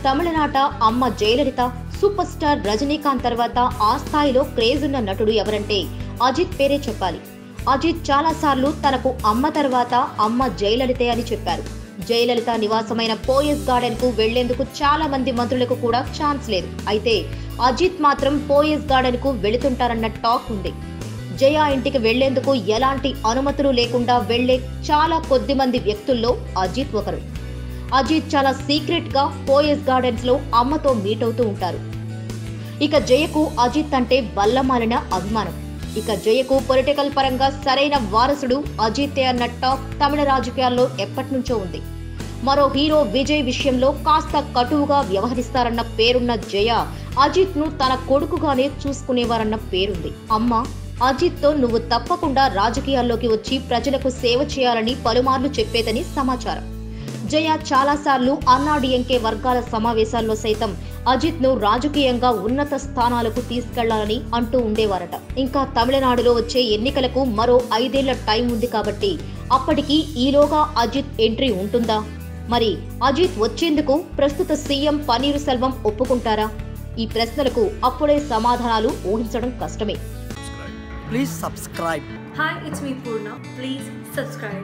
తమిళనాట అమ్మ Jayalalithaa, super star Rajinikanth తర్వాత ఆ స్థాయిలో క్రేజ్ ఉన్న నటుడు ఎవరంటే అజిత్ పేరే చెప్పాలి. అజిత్ చాలాసార్లు తనకు అమ్మ తర్వాత అమ్మ జయలలితే అని చెప్పారు. జయలలిత నివాసమైన పోయస్ గార్డెన్ కు వెళ్లేందుకు చాలా మంది మంత్రులకు కూడా ఛాన్స్ లేదు. అయితే అజిత్ మాత్రం పోయస్ గార్డెన్ కు వెళుతుంటారన్న టాక్ ఉంది. జయ ఇంటికి వెళ్లేందుకు ఎలాంటి అనుమతులు లేకుండా వెళ్లే చాలా కొద్ది మంది వ్యక్తుల్లో అజిత్ ఒకరు. అజిత్ చాలా సీక్రెట్ గా పోయస్ గార్డెన్స్ లో అమ్మతో మీట్ అవుతూ ఉంటారు. ఇక జయకు అజిత్ అంటే బల్లమాలిన అభిమానం. ఇక జయకు పొలిటికల్ పరంగా సరైన వారసుడు అజితే అన్న టాక్ తమిళ రాజకీయాల్లో ఎప్పటినుంచో ఉంది. మరో హీరో విజయ్ విషయంలో కాస్త కటువుగా వ్యవహరిస్తారన్న పేరున్న జయ అజిత్ ను తన కొడుకుగానే చూసుకునేవారన్న పేరుంది. అమ్మ, అజిత్ తో నువ్వు తప్పకుండా రాజకీయాల్లోకి వచ్చి ప్రజలకు సేవ చేయాలని పలుమార్లు చెప్పేదని సమాచారం. జయ చాలాసార్లు అన్నాడీఎంకే వర్గాల సమావేశాల్లో సైతం అజిత్ ను రాజకీయంగా ఉన్నత స్థానాలకు తీసుకెళ్లాలని అంటూ ఉండేవారట. ఇంకా తమిళనాడులో వచ్చే ఎన్నికలకు మరో 5 ఏళ్ల టైం ఉంది కాబట్టి అప్పటికి ఈలోగా అజిత్ ఎంట్రీ ఉంటుందా? మరి అజిత్ వచ్చేందుకు ప్రస్తుత సీఎం పన్నీరు సెల్వం ఒప్పుకుంటారా? ఈ ప్రశ్నలకు అప్పుడే సమాధానాలు ఊహించడం కష్టమే. Please subscribe. Hi, it's me Purna. Please subscribe.